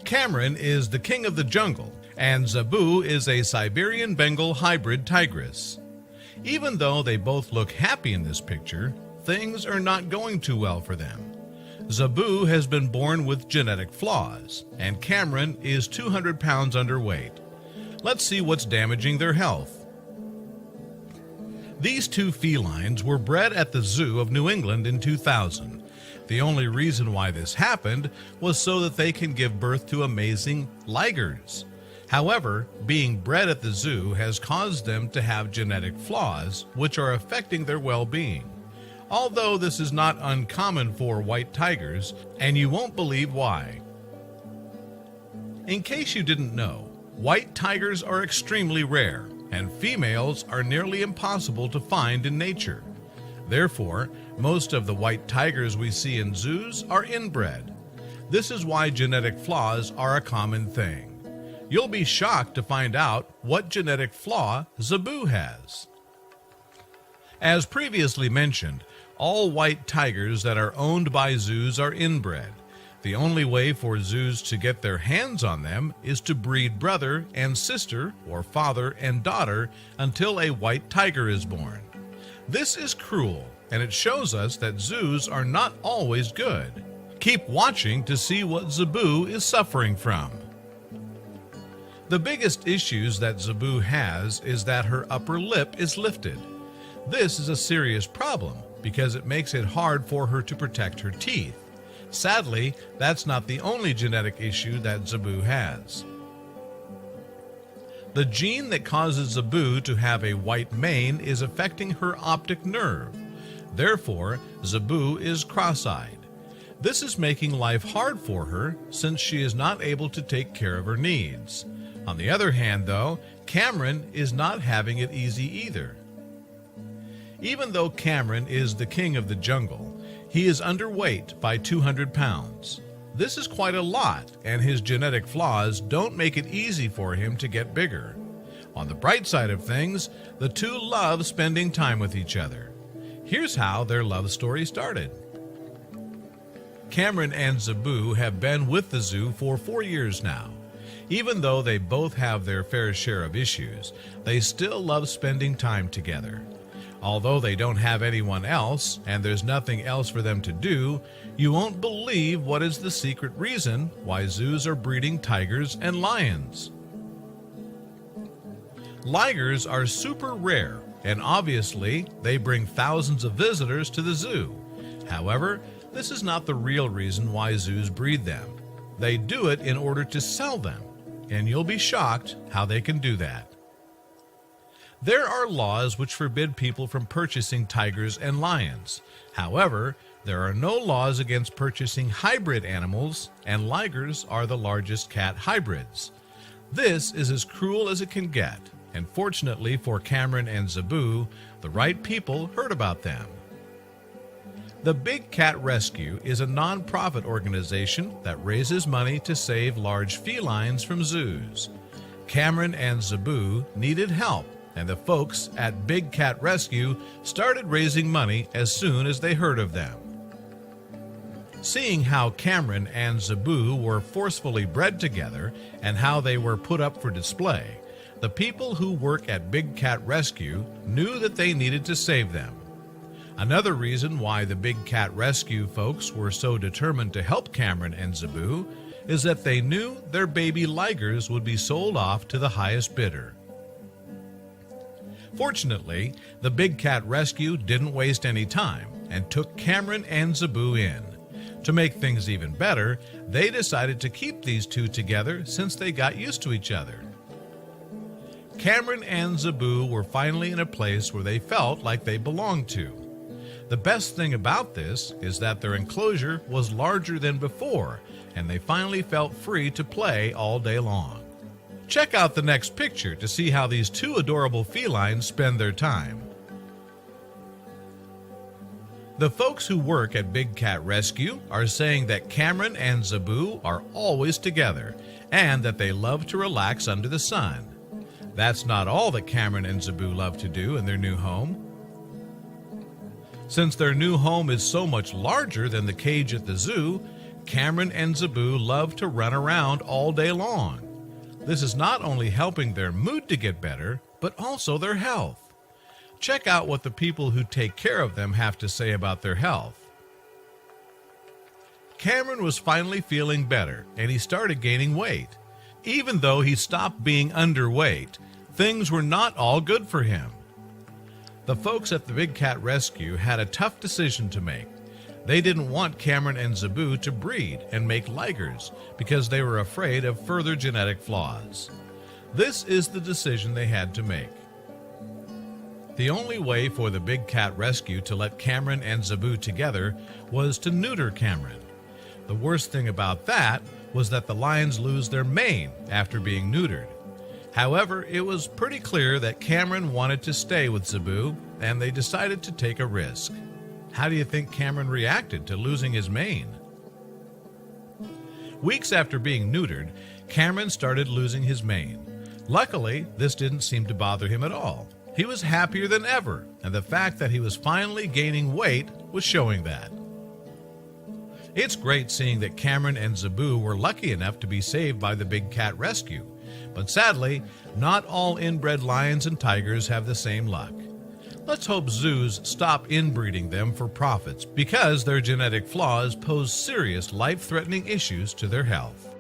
Cameron is the king of the jungle, and Zabu is a Siberian Bengal hybrid tigress. Even though they both look happy in this picture, things are not going too well for them. Zabu has been born with genetic flaws, and Cameron is 200 pounds underweight. Let's see what's damaging their health. These two felines were bred at the Zoo of New England in 2000. The only reason why this happened was so that they can give birth to amazing ligers. However, being bred at the zoo has caused them to have genetic flaws, which are affecting their well-being. Although this is not uncommon for white tigers, and you won't believe why. In case you didn't know, white tigers are extremely rare, and females are nearly impossible to find in nature. Therefore, most of the white tigers we see in zoos are inbred. This is why genetic flaws are a common thing. You'll be shocked to find out what genetic flaw Zabu has. As previously mentioned, all white tigers that are owned by zoos are inbred. The only way for zoos to get their hands on them is to breed brother and sister, or father and daughter, until a white tiger is born. This is cruel, and it shows us that zoos are not always good. Keep watching to see what Zabu is suffering from. The biggest issues that Zabu has is that her upper lip is lifted. This is a serious problem because it makes it hard for her to protect her teeth. Sadly, that's not the only genetic issue that Zabu has. The gene that causes Zabu to have a white mane is affecting her optic nerve. Therefore, Zabu is cross-eyed. This is making life hard for her since she is not able to take care of her needs. On the other hand, though, Cameron is not having it easy either. Even though Cameron is the king of the jungle, he is underweight by 200 pounds. This is quite a lot, and his genetic flaws don't make it easy for him to get bigger. On the bright side of things, the two love spending time with each other. Here's how their love story started. Cameron and Zabu have been with the zoo for 4 years now. Even though they both have their fair share of issues, they still love spending time together. Although they don't have anyone else, and there's nothing else for them to do, you won't believe what is the secret reason why zoos are breeding tigers and lions. Ligers are super rare, and obviously they bring thousands of visitors to the zoo. However, this is not the real reason why zoos breed them. They do it in order to sell them, and you'll be shocked how they can do that. There are laws which forbid people from purchasing tigers and lions. However, there are no laws against purchasing hybrid animals, and ligers are the largest cat hybrids. This is as cruel as it can get, and fortunately for Cameron and Zabu, the right people heard about them. The Big Cat Rescue is a non-profit organization that raises money to save large felines from zoos. Cameron and Zabu needed help, and the folks at Big Cat Rescue started raising money as soon as they heard of them. Seeing how Cameron and Zabu were forcefully bred together and how they were put up for display, the people who work at Big Cat Rescue knew that they needed to save them. Another reason why the Big Cat Rescue folks were so determined to help Cameron and Zabu is that they knew their baby ligers would be sold off to the highest bidder. Fortunately, the Big Cat Rescue didn't waste any time and took Cameron and Zabu in. To make things even better, they decided to keep these two together since they got used to each other. Cameron and Zabu were finally in a place where they felt like they belonged to. The best thing about this is that their enclosure was larger than before, and they finally felt free to play all day long. Check out the next picture to see how these two adorable felines spend their time. The folks who work at Big Cat Rescue are saying that Cameron and Zabu are always together and that they love to relax under the sun. That's not all that Cameron and Zabu love to do in their new home. Since their new home is so much larger than the cage at the zoo, Cameron and Zebu love to run around all day long. This is not only helping their mood to get better, but also their health. Check out what the people who take care of them have to say about their health. Cameron was finally feeling better, and he started gaining weight. Even though he stopped being underweight, things were not all good for him. The folks at the Big Cat Rescue had a tough decision to make. They didn't want Cameron and Zebu to breed and make ligers because they were afraid of further genetic flaws. This is the decision they had to make. The only way for the Big Cat Rescue to let Cameron and Zebu together was to neuter Cameron. The worst thing about that was that the lions lose their mane after being neutered. However, it was pretty clear that Cameron wanted to stay with Zebu, and they decided to take a risk. How do you think Cameron reacted to losing his mane? Weeks after being neutered, Cameron started losing his mane. Luckily, this didn't seem to bother him at all. He was happier than ever, and the fact that he was finally gaining weight was showing that. It's great seeing that Cameron and Zebu were lucky enough to be saved by the Big Cat Rescue. But sadly, not all inbred lions and tigers have the same luck. Let's hope zoos stop inbreeding them for profits because their genetic flaws pose serious life-threatening issues to their health.